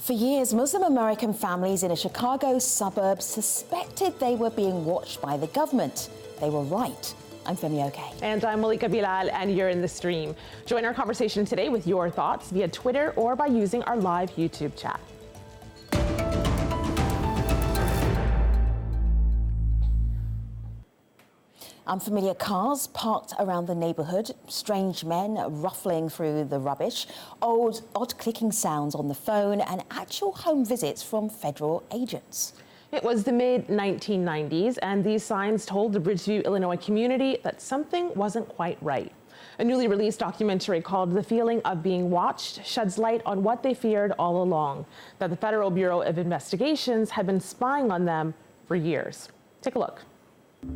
For years, Muslim American families in a Chicago suburb suspected they were being watched by the government. They were right. I'm Femi Oke. And I'm Malika Bilal, and you're in the stream. Join our conversation today with your thoughts via Twitter or by using our live YouTube chat. Unfamiliar cars parked around the neighborhood, strange men ruffling through the rubbish, odd clicking sounds on the phone, and actual home visits from federal agents. It was the mid-1990s, and these signs told the Bridgeview, Illinois community that something wasn't quite right. A newly released documentary called The Feeling of Being Watched sheds light on what they feared all along, that the Federal Bureau of Investigations had been spying on them for years. Take a look.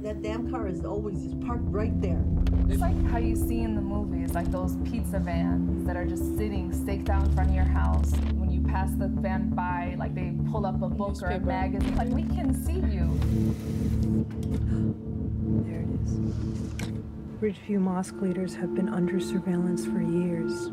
That damn car is always just parked right there. It's like how you see in the movies, like those pizza vans that are just sitting staked out in front of your house. When you pass the van by, like they pull up a book or a magazine, like we can see you. There it is. Bridgeview mosque leaders have been under surveillance for years.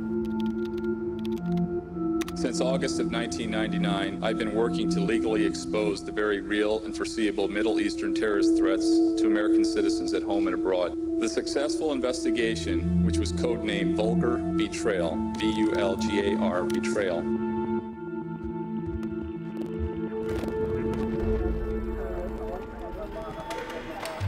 Since August of 1999, I've been working to legally expose the very real and foreseeable Middle Eastern terrorist threats to American citizens at home and abroad. The successful investigation, which was codenamed Vulgar Betrayal, V-U-L-G-A-R, Betrayal,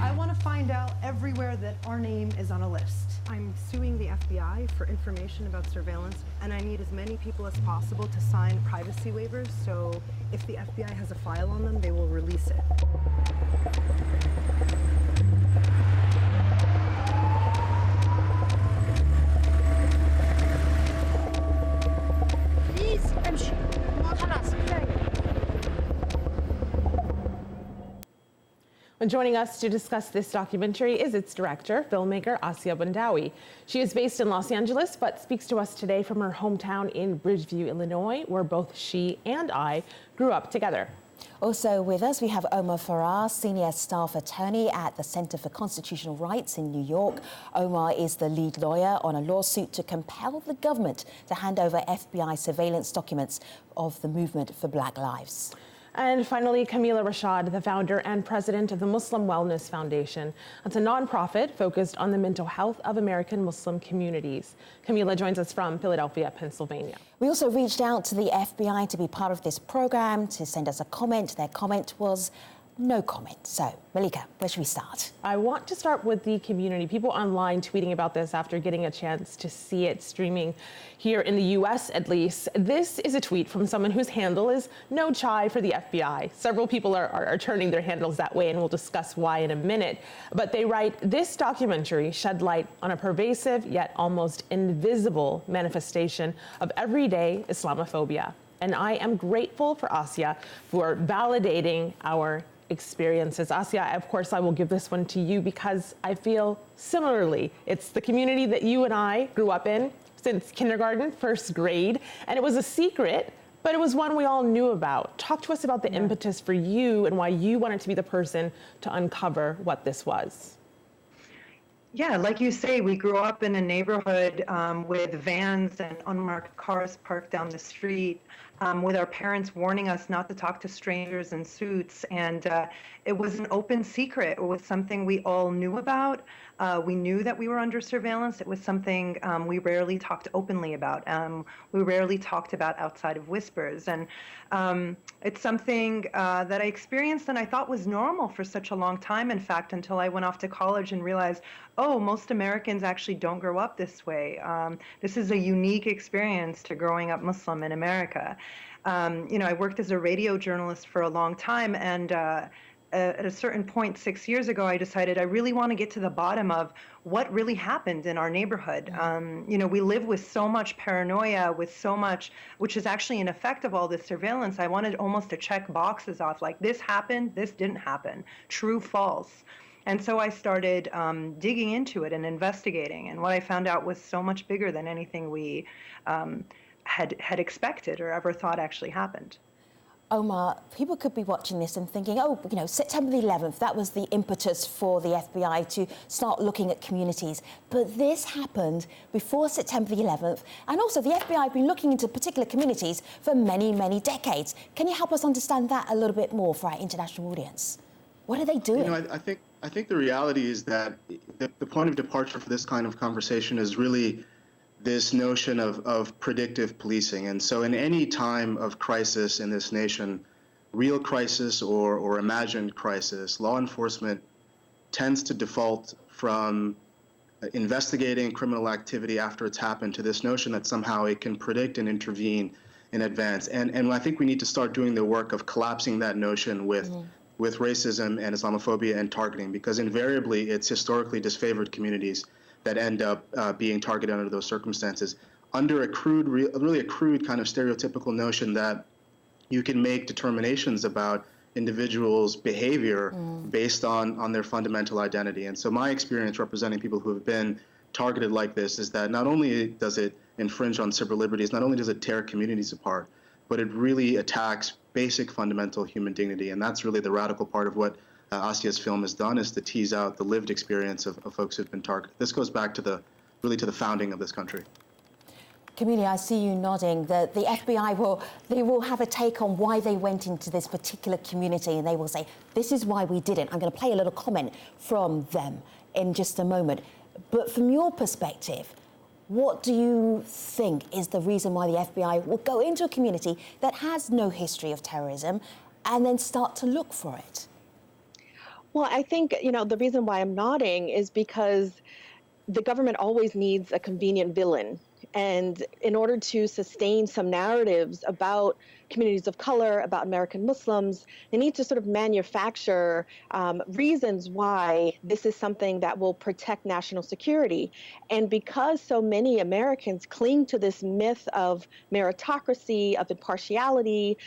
I want to find out everywhere that our name is on a list. I'm suing the FBI for information about surveillance, and I need as many people as possible to sign privacy waivers, so if the FBI has a file on them, they will release it. And joining us to discuss this documentary is its director, filmmaker Assia Boundaoui. She is based in Los Angeles, but speaks to us today from her hometown in Bridgeview, Illinois, where both she and I grew up together. Also with us, we have Omar Farah, Senior Staff Attorney at the Center for Constitutional Rights in New York. Omar is the lead lawyer on a lawsuit to compel the government to hand over FBI surveillance documents of the Movement for Black Lives. And finally, Camila Rashad, the founder and president of the Muslim Wellness Foundation. It's a nonprofit focused on the mental health of American Muslim communities. Camila joins us from Philadelphia, Pennsylvania. We also reached out to the FBI to be part of this program, to send us a comment. Their comment was no comment. So, Malika, where should we start? I want to start with the community. People online tweeting about this after getting a chance to see it streaming here in the US at least. This is a tweet from someone whose handle is no chai for the FBI. Several people are turning their handles that way, and we'll discuss why in a minute. But they write, this documentary shed light on a pervasive yet almost invisible manifestation of everyday Islamophobia. And I am grateful for Assia for validating our experiences. Assia, of course, I will give this one to you because I feel similarly. It's the community that you and I grew up in since kindergarten, first grade, and it was a secret, but it was one we all knew about. Talk to us about the impetus for you and why you wanted to be the person to uncover what this was. Yeah, like you say, we grew up in a neighborhood with vans and unmarked cars parked down the street, with our parents warning us not to talk to strangers in suits. And it was an open secret. It was something we all knew about. We knew that we were under surveillance. It was something we rarely talked openly about. We rarely talked about outside of whispers. And it's something that I experienced and I thought was normal for such a long time, in fact, until I went off to college and realized, oh, most Americans actually don't grow up this way. This is a unique experience to growing up Muslim in America. You know, I worked as a radio journalist for a long time, and at a certain point 6 years ago, I decided I really want to get to the bottom of what really happened in our neighborhood. You know, we live with so much paranoia, with so much, which is actually an effect of all this surveillance. I wanted almost to check boxes off, like this happened, this didn't happen, true, false. And so I started digging into it and investigating. And what I found out was so much bigger than anything we had expected or ever thought actually happened. Omar, people could be watching this and thinking, oh, you know, September the 11th, that was the impetus for the FBI to start looking at communities. But this happened before September the 11th. And also, the FBI have been looking into particular communities for many, many decades. Can you help us understand that a little bit more for our international audience? What are they doing? You know, I think the reality is that the point of departure for this kind of conversation is really this notion of predictive policing. And so in any time of crisis in this nation, real crisis or imagined crisis, law enforcement tends to default from investigating criminal activity after it's happened to this notion that somehow it can predict and intervene in advance. And I think we need to start doing the work of collapsing that notion with racism and Islamophobia and targeting, because invariably it's historically disfavored communities that end up being targeted under those circumstances, under a crude, really a crude kind of stereotypical notion that you can make determinations about individuals' behavior based on their fundamental identity. And so my experience representing people who have been targeted like this is that not only does it infringe on civil liberties, not only does it tear communities apart, but it really attacks basic fundamental human dignity. And that's really the radical part of what Assia's film has done, is to tease out the lived experience of folks who've been targeted. This goes back to the founding of this country. Camille, I see you nodding that the FBI will have a take on why they went into this particular community, and they will say, this is why we did it. I'm going to play a little comment from them in just a moment. But from your perspective, what do you think is the reason why the FBI will go into a community that has no history of terrorism and then start to look for it? Well, I think, you know, the reason why I'm nodding is because the government always needs a convenient villain. And in order to sustain some narratives about communities of color, about American Muslims, they need to sort of manufacture reasons why this is something that will protect national security. And because so many Americans cling to this myth of meritocracy, of impartiality,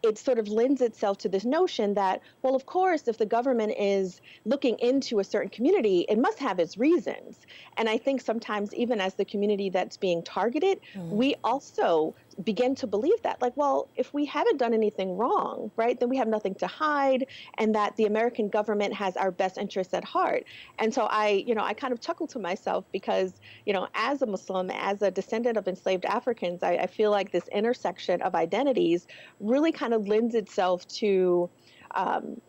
it sort of lends itself to this notion that, well, of course, if the government is looking into a certain community, it must have its reasons. And I think sometimes even as the community that's being targeted, we also begin to believe that, like, well, if we haven't done anything wrong, right, then we have nothing to hide, and that the American government has our best interests at heart. And so I kind of chuckle to myself because, you know, as a Muslim, as a descendant of enslaved Africans, I feel like this intersection of identities really kind of lends itself to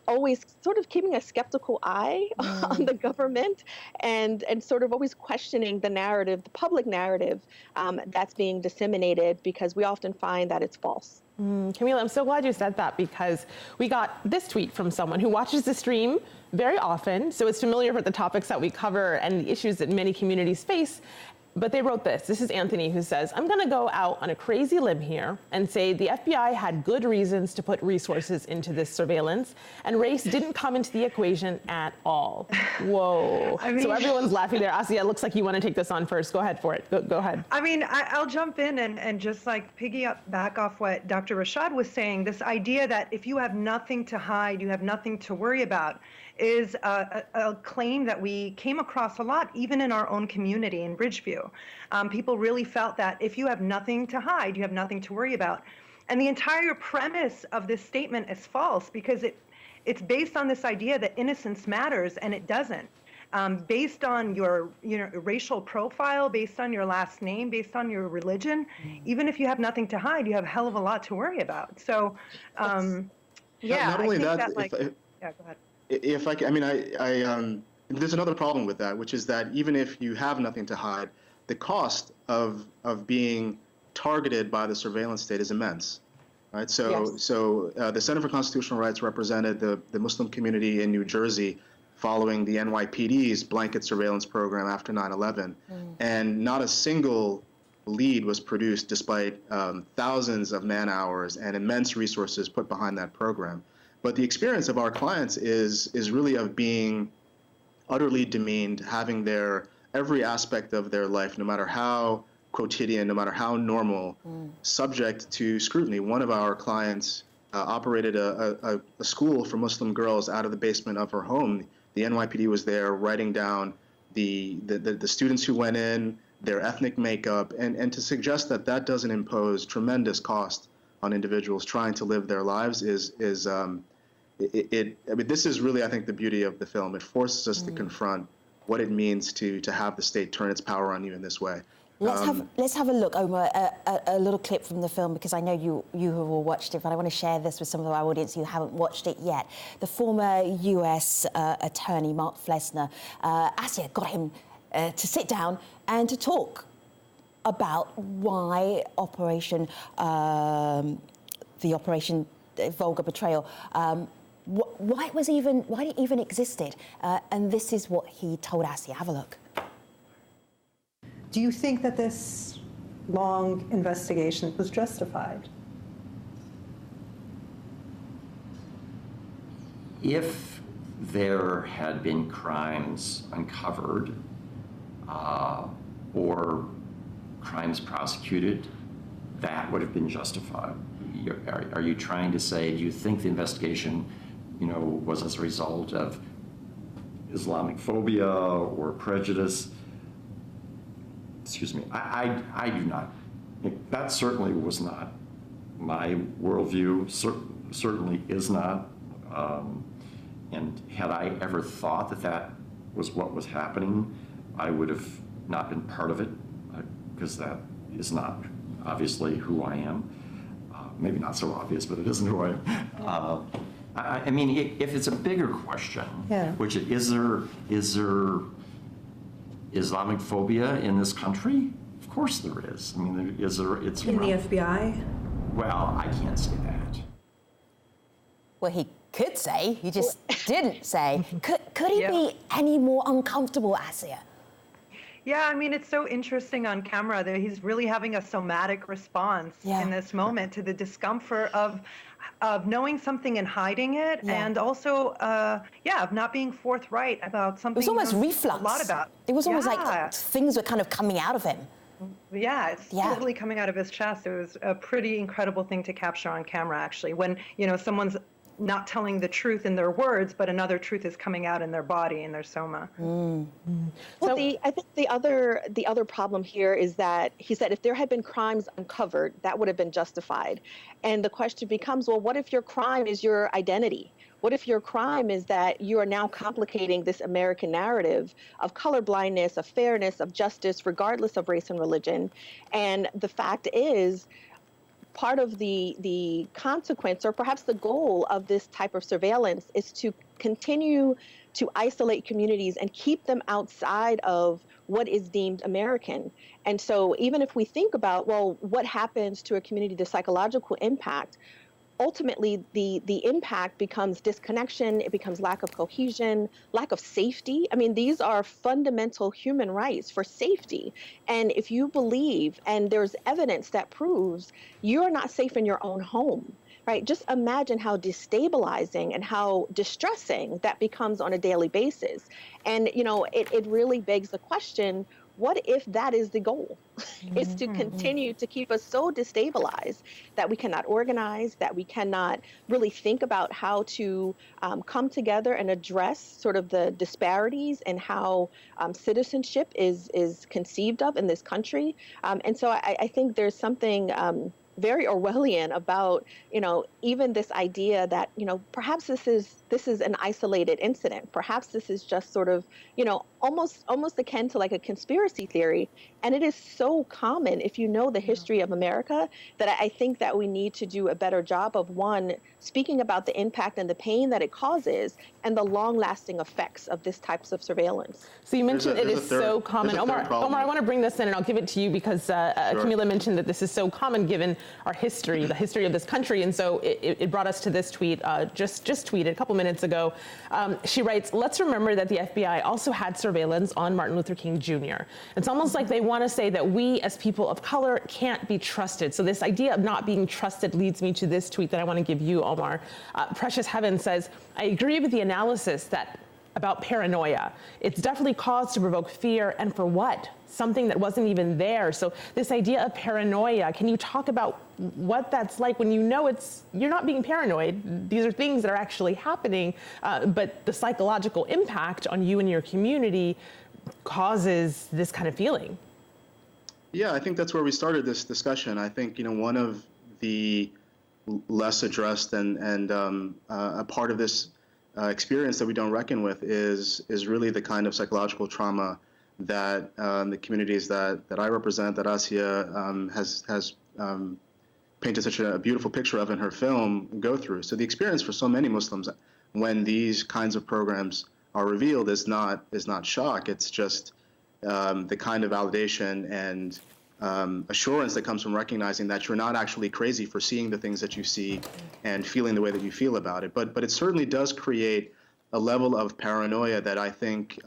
always sort of keeping a skeptical eye on the government and sort of always questioning the narrative, the public narrative that's being disseminated, because we often find that it's false. Camila, I'm so glad you said that, because we got this tweet from someone who watches the stream very often, so it's familiar with the topics that we cover and the issues that many communities face. But they wrote this. This is Anthony, who says, I'm going to go out on a crazy limb here and say the FBI had good reasons to put resources into this surveillance, and race didn't come into the equation at all. Whoa. I mean, so everyone's laughing there. Assia, it looks like you want to take this on first. Go ahead for it. Go ahead. I mean, I'll jump in and just like back off what Dr. Rashad was saying. This idea that if you have nothing to hide, you have nothing to worry about, is a claim that we came across a lot, even in our own community in Bridgeview. People really felt that if you have nothing to hide, you have nothing to worry about. And the entire premise of this statement is false, because it's based on this idea that innocence matters, and it doesn't. Based on your racial profile, based on your last name, based on your religion, even if you have nothing to hide, you have a hell of a lot to worry about. So, yeah. Not only that, yeah, go ahead. If I mean, there's another problem with that, which is that even if you have nothing to hide, the cost of being targeted by the surveillance state is immense, right? So, yes. The Center for Constitutional Rights represented the Muslim community in New Jersey following the NYPD's blanket surveillance program after 9/11, and not a single lead was produced despite thousands of man hours and immense resources put behind that program. But the experience of our clients is really of being utterly demeaned, having their every aspect of their life, no matter how quotidian, no matter how normal, subject to scrutiny. One of our clients operated a school for Muslim girls out of the basement of her home. The NYPD was there writing down the students who went in, their ethnic makeup, and to suggest that that doesn't impose tremendous cost individuals trying to live their lives I mean, this is really, I think, the beauty of the film. It forces us to confront what it means to have the state turn its power on you in this way. Let's have a look, Omar, a little clip from the film, because I know you have all watched it, but I want to share this with some of our audience who haven't watched it yet. The former US attorney, Mark Flesner, Assia got him to sit down and to talk about why the Operation Vulgar Betrayal, why it even existed. And this is what he told Assia. Have a look. Do you think that this long investigation was justified? If there had been crimes uncovered or crimes prosecuted, that would have been justified. Are you trying to say, do you think the investigation, was as a result of Islamophobia or prejudice? Excuse me, I do not. That certainly was not my worldview, certainly is not. And had I ever thought that that was what was happening, I would have not been part of it, because that is not obviously who I am. Maybe not so obvious, but it isn't who I am. I mean, if it's a bigger question, which is there Islamophobia in this country? Of course there is. I mean, is there? It's in the FBI? Well, I can't say that. Well, he could say. He just didn't say. Could he be any more uncomfortable, Assia? Yeah, I mean, it's so interesting on camera that he's really having a somatic response in this moment to the discomfort of knowing something and hiding it, and also, of not being forthright about something. It was almost reflux. A lot about. It was almost like things were kind of coming out of him. Yeah, it's totally coming out of his chest. It was a pretty incredible thing to capture on camera, actually, when someone's not telling the truth in their words, but another truth is coming out in their body, in their soma. Well, I think the other problem here is that he said if there had been crimes uncovered, that would have been justified. And the question becomes, well, what if your crime is your identity? What if your crime is that you are now complicating this American narrative of colorblindness, of fairness, of justice, regardless of race and religion? And the fact is, part of the consequence, or perhaps the goal of this type of surveillance, is to continue to isolate communities and keep them outside of what is deemed American. And so even if we think about, well, what happens to a community, the psychological impact, ultimately the impact becomes disconnection, it becomes lack of cohesion, lack of safety. I mean, these are fundamental human rights for safety. And if you believe, and there's evidence that proves you're not safe in your own home, right? Just imagine how destabilizing and how distressing that becomes on a daily basis. And, it really begs the question, what if that is the goal? Is to continue to keep us so destabilized that we cannot organize, that we cannot really think about how to come together and address sort of the disparities and how citizenship is conceived of in this country. And so I think there's something very Orwellian about, even this idea that, perhaps this is an isolated incident. Perhaps this is just sort of, almost akin to like a conspiracy theory. And it is so common, if you know the history of America, that I think that we need to do a better job of, one, speaking about the impact and the pain that it causes and the long-lasting effects of this types of surveillance. So you mentioned it is so common. Omar, I want to bring this in, and I'll give it to you because Camila mentioned that this is so common given our history, the history of this country. And so it brought us to this tweet, just tweeted a couple minutes ago. She writes, "Let's remember that the FBI also had surveillance on Martin Luther King Jr. It's almost like they want to say that we as people of color can't be trusted." So this idea of not being trusted leads me to this tweet that I want to give you, Omar. Precious Heaven says, "I agree with the analysis about paranoia. It's definitely cause to provoke fear, and for what? Something that wasn't even there." So this idea of paranoia, can you talk about what that's like when you're not being paranoid? These are things that are actually happening, but the psychological impact on you and your community causes this kind of feeling. Yeah, I think that's where we started this discussion. I think, one of the less addressed, and a part of this experience that we don't reckon with is really the kind of psychological trauma that the communities that I represent, that Assia has painted such a beautiful picture of in her film, go through. So the experience for so many Muslims when these kinds of programs are revealed is not shock. It's just the kind of validation and assurance that comes from recognizing that you're not actually crazy for seeing the things that you see and feeling the way that you feel about it. But it certainly does create a level of paranoia that I think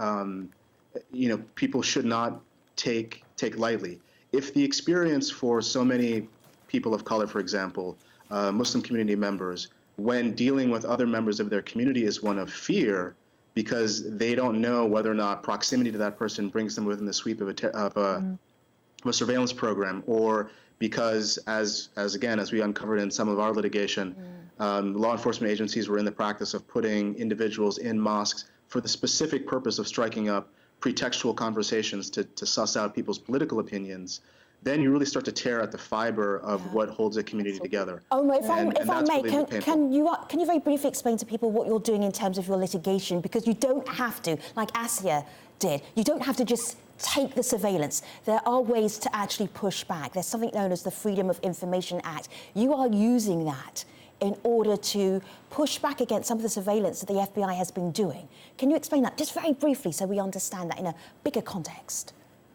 people should not take lightly. If the experience for so many people of color, for example, Muslim community members, when dealing with other members of their community is one of fear, because they don't know whether or not proximity to that person brings them within the sweep of a surveillance program, or because, as we uncovered in some of our litigation, law enforcement agencies were in the practice of putting individuals in mosques for the specific purpose of striking up pretextual conversations to suss out people's political opinions, then you really start to tear at the fiber of what holds a community together. Omar, if I may, can you very briefly explain to people what you're doing in terms of your litigation? Because you don't have to, like Assia did, you don't have to just take the surveillance. There are ways to actually push back. There's something known as the Freedom of Information Act. You are using that in order to push back against some of the surveillance that the FBI has been doing. Can you explain that just very briefly so we understand that in a bigger context?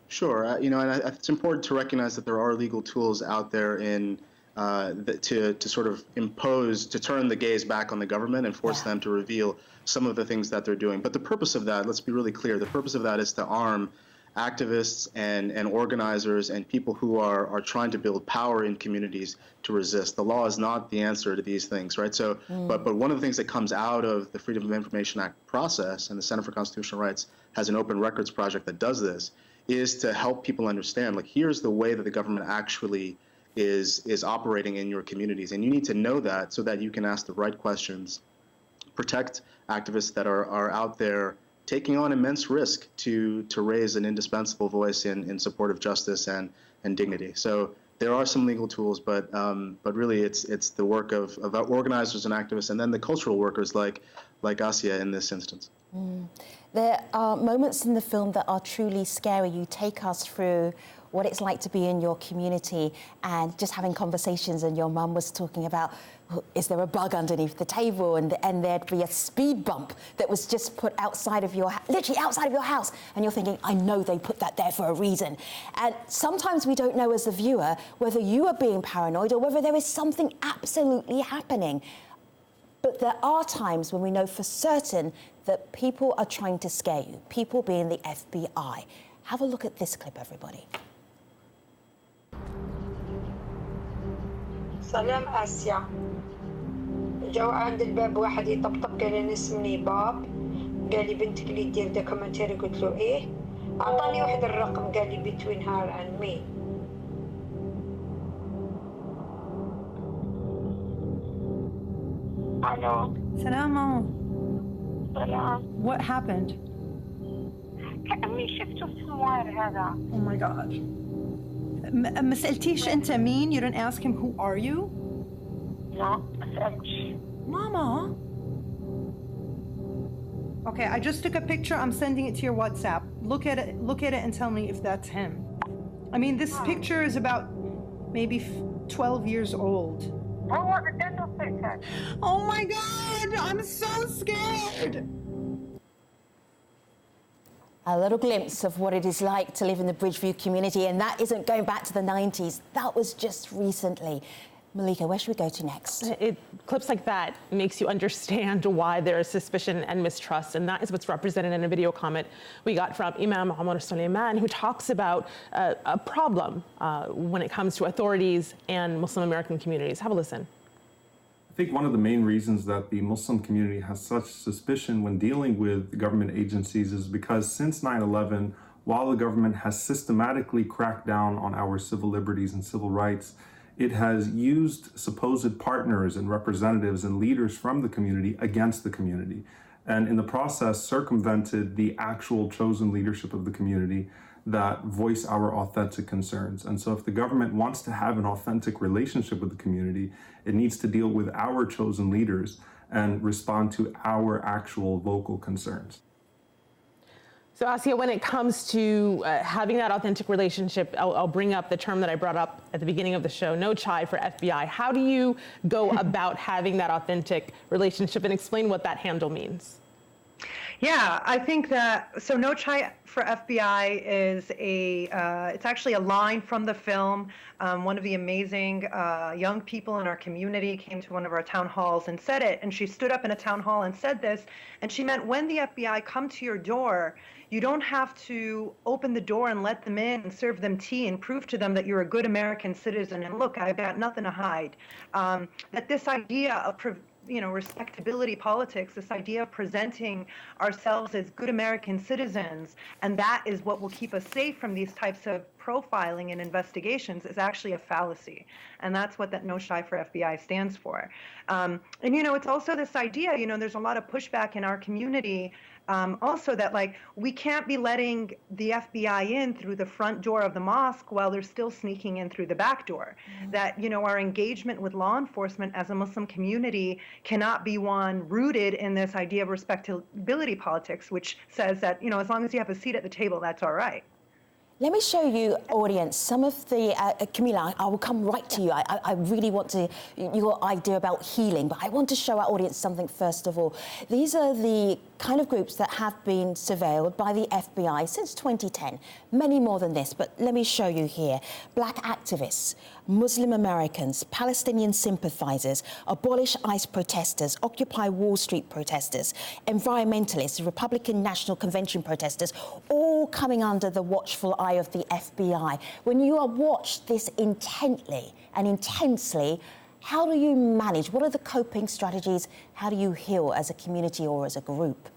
Sure. And it's important to recognize that there are legal tools out there to sort of impose, to turn the gaze back on the government and force them to reveal some of the things that they're doing. But the purpose of that, let's be really clear, the purpose of that is to arm activists and organizers and people who are trying to build power in communities to resist. The law is not the answer to these things, right? So, but one of the things that comes out of the Freedom of Information Act process, and the Center for Constitutional Rights has an open records project that does this, is to help people understand, like, here's the way that the government actually is operating in your communities. And you need to know that so that you can ask the right questions, protect activists that are out there taking on immense risk to raise an indispensable voice in support of justice and dignity. So there are some legal tools, but really it's the work of organizers and activists, and then the cultural workers like Assia in this instance. There are moments in the film that are truly scary. You take us through what it's like to be in your community and just having conversations, and your mum was talking about, is there a bug underneath the table, and there'd be a speed bump that was just put outside of literally outside of your house, and you're thinking, I know they put that there for a reason. And sometimes we don't know as the viewer whether you are being paranoid or whether there is something absolutely happening. But there are times when we know for certain that people are trying to scare you, people being the FBI. Have a look at this clip, everybody. سلام آسيا. جو عند الباب واحد يطبطب، قال أنا اسمي باب، قال لي بنتك اللي دير دوكيومنتري، قلت له إيه، أعطاني واحد الرقم، قال لي between her and me. ألو. سلام. سلام. What happened? كأني شفته في الوار هذا. Oh my God. ما سألتيش أنت مين? You didn't ask him who are you? لا ما سألتش. Mama. Okay, I just took a picture. I'm sending it to your WhatsApp. Look at it and tell me if that's him. I mean, this picture is about maybe 12 years old. Oh my God, I'm so scared. A little glimpse of what it is like to live in the Bridgeview community, and that isn't going back to the 90s. That was just recently. Malika, where should we go to next? Clips like that makes you understand why there is suspicion and mistrust, and that is what's represented in a video comment we got from Imam Omar Suleiman, who talks about a problem when it comes to authorities and Muslim American communities. Have a listen. I think one of the main reasons that the Muslim community has such suspicion when dealing with government agencies is because since 9/11, while the government has systematically cracked down on our civil liberties and civil rights, it has used supposed partners and representatives and leaders from the community against the community, and in the process circumvented the actual chosen leadership of the community that voice our authentic concerns. And so if the government wants to have an authentic relationship with the community, it needs to deal with our chosen leaders and respond to our actual local concerns. So Assia, when it comes to having that authentic relationship, I'll bring up the term that I brought up at the beginning of the show, no chai for FBI. How do you go about having that authentic relationship, and explain what that handle means? Yeah, I think that, so No Chai for FBI is it's actually a line from the film. One of the amazing young people in our community came to one of our town halls and said it, and she stood up in a town hall and said this, and she meant when the FBI come to your door, you don't have to open the door and let them in and serve them tea and prove to them that you're a good American citizen and look, I've got nothing to hide. That this idea of respectability politics, this idea of presenting ourselves as good American citizens, and that is what will keep us safe from these types of profiling and investigations, is actually a fallacy. And that's what that No Chai for FBI stands for. And, it's also this idea, there's a lot of pushback in our community also that, like, we can't be letting the FBI in through the front door of the mosque while they're still sneaking in through the back door. Mm-hmm. That, our engagement with law enforcement as a Muslim community cannot be one rooted in this idea of respectability politics, which says that, as long as you have a seat at the table, that's all right. Let me show you, audience, some of the, Camila, I will come right to you. I really want to, your idea about healing, but I want to show our audience something first of all. These are the kind of groups that have been surveilled by the FBI since 2010. Many more than this, but let me show you here. Black activists, Muslim Americans, Palestinian sympathizers, Abolish ICE protesters, Occupy Wall Street protesters, environmentalists, Republican National Convention protesters, all coming under the watchful eye of the FBI. When you are watched this intently and intensely, how do you manage? What are the coping strategies? How do you heal as a community or as a group?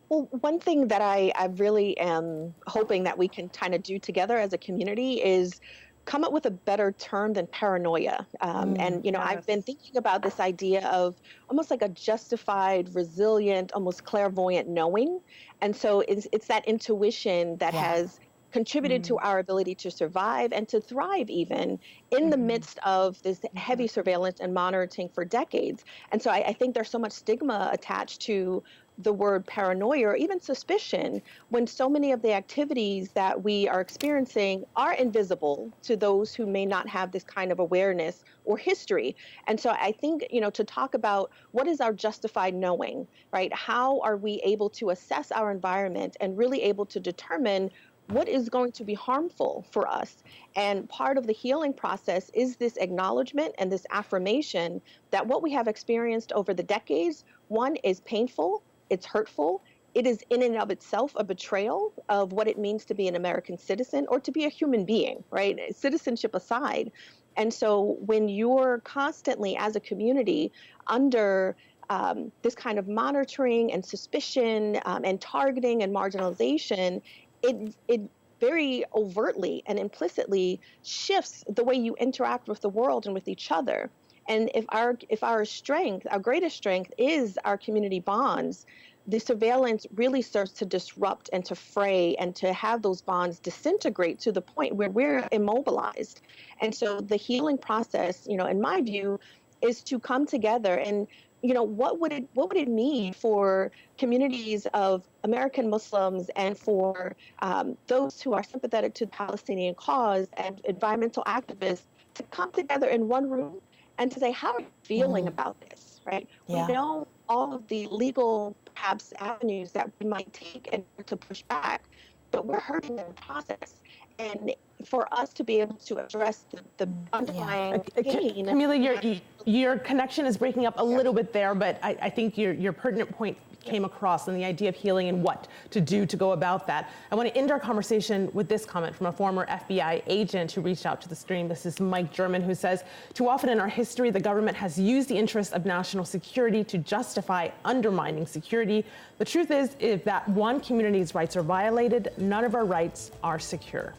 Well, one thing that I really am hoping that we can kind of do together as a community is come up with a better term than paranoia. And, yes. I've been thinking about this idea of almost like a justified, resilient, almost clairvoyant knowing. And so it's that intuition that has contributed to our ability to survive and to thrive even in the midst of this heavy surveillance and monitoring for decades. And so I think there's so much stigma attached to the word paranoia or even suspicion when so many of the activities that we are experiencing are invisible to those who may not have this kind of awareness or history. And so I think, to talk about what is our justified knowing, right? How are we able to assess our environment and really able to determine what is going to be harmful for us? And part of the healing process is this acknowledgement and this affirmation that what we have experienced over the decades, one, is painful, it's hurtful, it is in and of itself a betrayal of what it means to be an American citizen or to be a human being, right? Citizenship aside. And so when you're constantly, as a community, under this kind of monitoring and suspicion and targeting and marginalization, it very overtly and implicitly shifts the way you interact with the world and with each other. And if our strength, our greatest strength, is our community bonds, the surveillance really starts to disrupt and to fray and to have those bonds disintegrate to the point where we're immobilized. And so the healing process, in my view, is to come together and what would it mean for communities of American Muslims and for those who are sympathetic to the Palestinian cause and environmental activists to come together in one room and to say, how are you feeling about this, right? Yeah. We know all of the legal, perhaps, avenues that we might take and to push back, but we're hurting in the process. And for us to be able to address the underlying pain. Camila, your connection is breaking up a little bit there, but I think your pertinent point came across, and the idea of healing and what to do to go about that. I want to end our conversation with this comment from a former FBI agent who reached out to the stream. This is Mike German, who says, too often in our history, the government has used the interests of national security to justify undermining security. The truth is, if that one community's rights are violated, none of our rights are secure.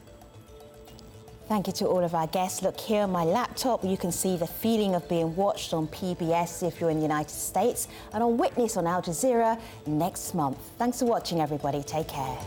Thank you to all of our guests. Look, here on my laptop, you can see the feeling of being watched on PBS if you're in the United States, and on Witness on Al Jazeera next month. Thanks for watching, everybody. Take care.